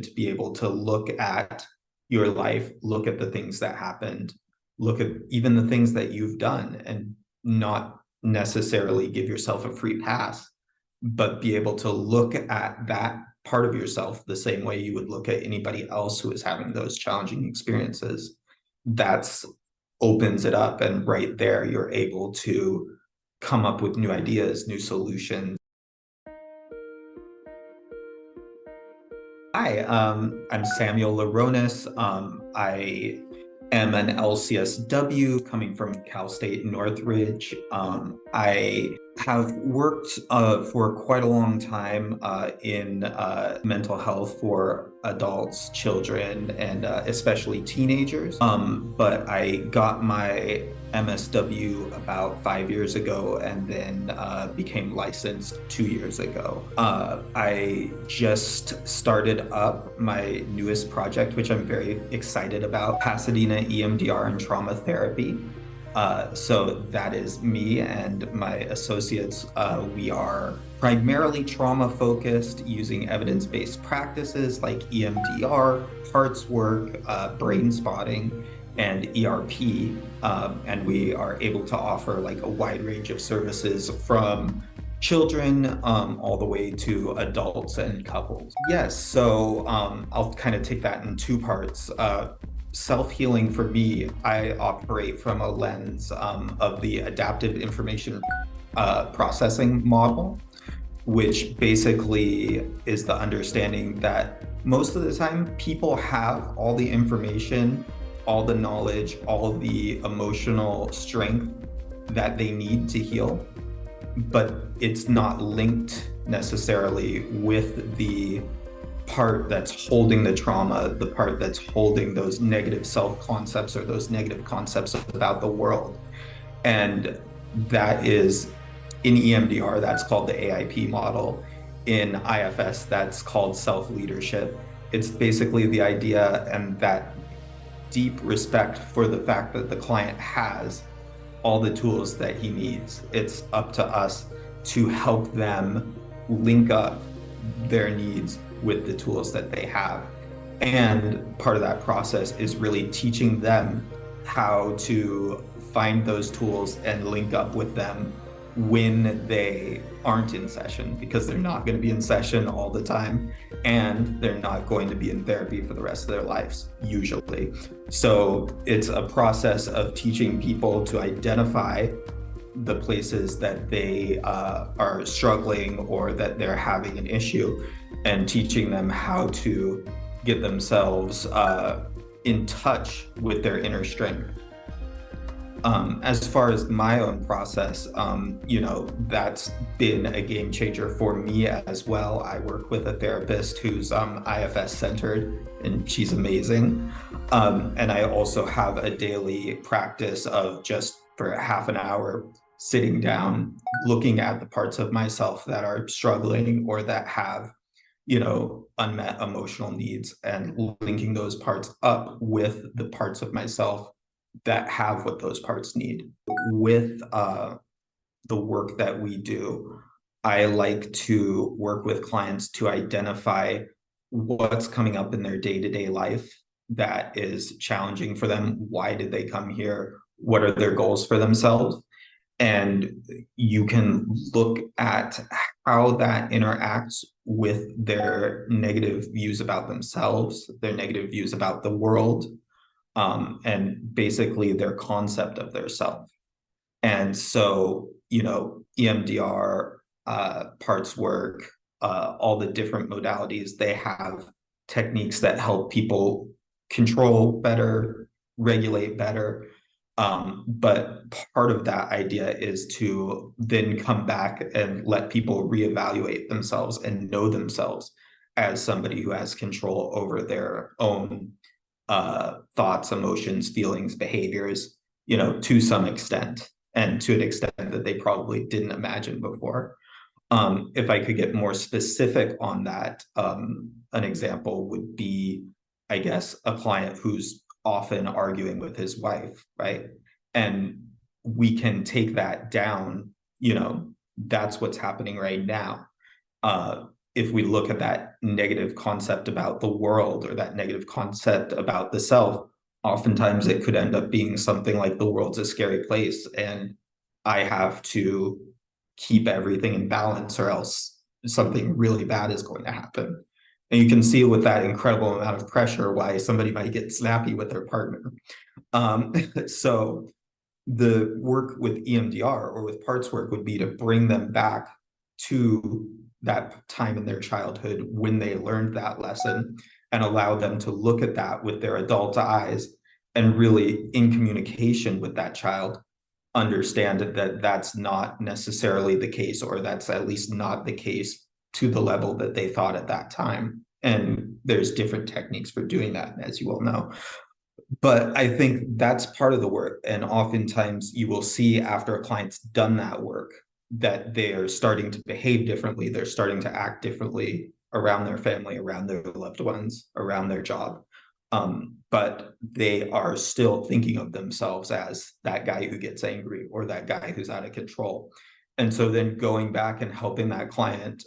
to be able to look at your life, look at the things that happened, look at even the things that you've done, and not necessarily give yourself a free pass, but be able to look at that part of yourself the same way you would look at anybody else who is having those challenging experiences. That's opens it up, and right there you're able to come up with new ideas, new solutions. Hi, I'm Samuel Laronis. I am an LCSW coming from Cal State Northridge. I have worked for quite a long time in mental health for adults, children, and especially teenagers. But I got my MSW about 5 years ago, and then became licensed 2 years ago. I just started up my newest project, which I'm very excited about, Pasadena EMDR and trauma therapy. So that is me and my associates. We are primarily trauma focused, using evidence-based practices like EMDR, parts work, brain spotting, and ERP. And we are able to offer like a wide range of services from children all the way to adults and couples. Yes, so I'll kind of take that in two parts. Self-healing for me, I operate from a lens of the adaptive information processing model, which basically is the understanding that most of the time people have all the information, all the knowledge, all the emotional strength that they need to heal, but it's not linked necessarily with the part that's holding the trauma, the part that's holding those negative self-concepts or those negative concepts about the world. And that is, in EMDR, that's called the AIP model. In IFS, that's called self-leadership. It's basically the idea and that deep respect for the fact that the client has all the tools that he needs. It's up to us to help them link up their needs with the tools that they have. And part of that process is really teaching them how to find those tools and link up with them when they aren't in session, because they're not going to be in session all the time, and they're not going to be in therapy for the rest of their lives, usually. So it's a process of teaching people to identify the places that they are struggling or that they're having an issue, and teaching them how to get themselves in touch with their inner strength. As far as my own process, that's been a game changer for me as well. I work with a therapist who's IFS centered, and she's amazing. And I also have a daily practice of just for half an hour sitting down, looking at the parts of myself that are struggling or that have, unmet emotional needs, and linking those parts up with the parts of myself that have what those parts need. With the work that we do, I like to work with clients to identify what's coming up in their day-to-day life that is challenging for them. Why did they come here? What are their goals for themselves? And you can look at how that interacts with their negative views about themselves, their negative views about the world, and basically their concept of their self. And so, EMDR, parts work, all the different modalities, they have techniques that help people control better, regulate better. But part of that idea is to then come back and let people reevaluate themselves and know themselves as somebody who has control over their own thoughts, emotions, feelings, behaviors, to some extent, and to an extent that they probably didn't imagine before. If I could get more specific on that, an example would be, I guess, a client who's often arguing with his wife, right? And we can take that down, that's what's happening right now. if we look at that negative concept about the world or that negative concept about the self, oftentimes it could end up being something like the world's a scary place and I have to keep everything in balance or else something really bad is going to happen. And you can see with that incredible amount of pressure why somebody might get snappy with their partner. So the work with EMDR or with parts work would be to bring them back to that time in their childhood when they learned that lesson and allow them to look at that with their adult eyes and really in communication with that child understand that that's not necessarily the case, or that's at least not the case to the level that they thought at that time. And there's different techniques for doing that, as you all know. But I think that's part of the work. And oftentimes you will see after a client's done that work that they are starting to behave differently. They're starting to act differently around their family, around their loved ones, around their job. But they are still thinking of themselves as that guy who gets angry or that guy who's out of control. And so then going back and helping that client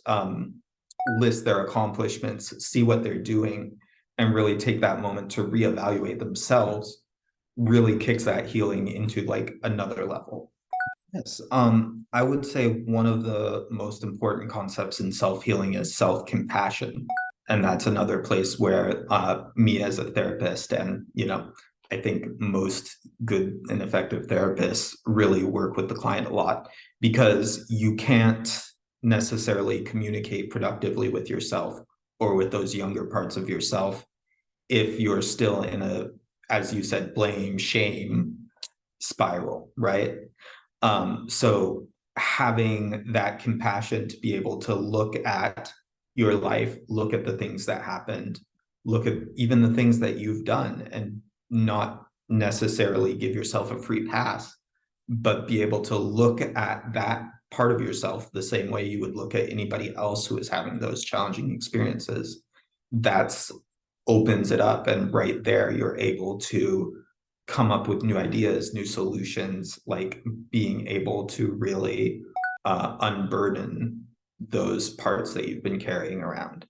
list their accomplishments, see what they're doing, and really take that moment to reevaluate themselves really kicks that healing into like another level. Yes, I would say one of the most important concepts in self-healing is self-compassion. And that's another place where me as a therapist and, I think most good and effective therapists really work with the client a lot, because you can't necessarily communicate productively with yourself or with those younger parts of yourself if you're still in a, as you said, blame, shame spiral, right? So having that compassion to be able to look at your life, look at the things that happened, look at even the things that you've done, and not necessarily give yourself a free pass, but be able to look at that part of yourself the same way you would look at anybody else who is having those challenging experiences. That's opens it up, and right there you're able to come up with new ideas, new solutions, like being able to really unburden those parts that you've been carrying around.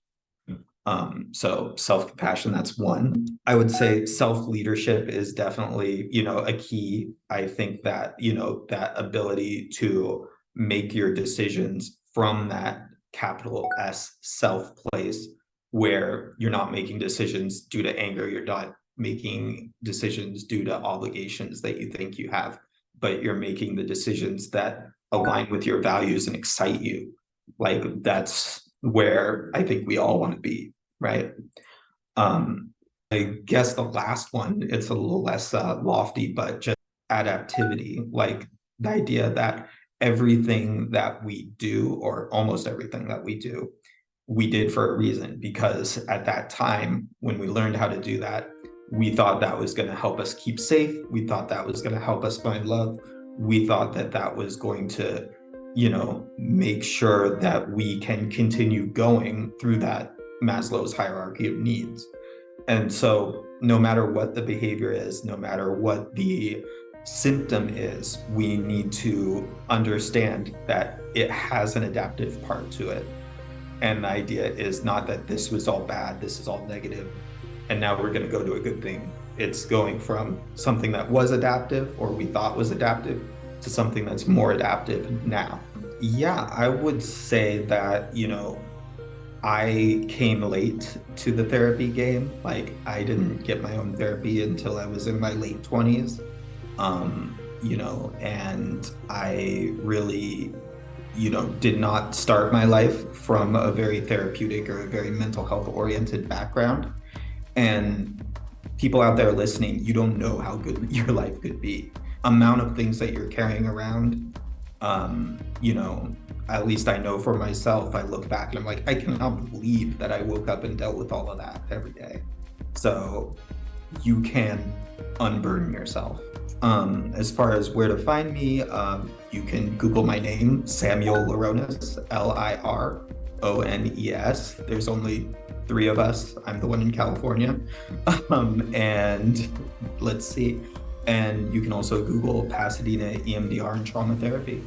So self-compassion, that's one. I would say self-leadership is definitely, a key. I think that, that ability to make your decisions from that capital S self place, where you're not making decisions due to anger, you're not making decisions due to obligations that you think you have, but you're making the decisions that align with your values and excite you. Like that's where I think we all want to be, right? I guess the last one, it's a little less lofty, but just adaptivity, like the idea that everything that we do, or almost everything that we did for a reason, because at that time when we learned how to do that, we thought that was going to help us keep safe. We thought that was going to help us find love. We thought that that was going to, make sure that we can continue going through that Maslow's hierarchy of needs. And so no matter what the behavior is, no matter what the symptom is, we need to understand that it has an adaptive part to it. And the idea is not that this was all bad, this is all negative, and now we're going to go to a good thing. It's going from something that was adaptive, or we thought was adaptive, to something that's more adaptive now. Yeah, I would say that, I came late to the therapy game. Like, I didn't get my own therapy until I was in my late 20s. And I really, did not start my life from a very therapeutic or a very mental health oriented background. And people out there listening, you don't know how good your life could be. Amount of things that you're carrying around, at least I know for myself, I look back and I'm like, I cannot believe that I woke up and dealt with all of that every day. So you can unburden yourself. As far as where to find me, you can Google my name, Samnuel Lirones, Lirones. There's only 3 of us. I'm the one in California. And let's see. And you can also Google Pasadena EMDR and trauma therapy.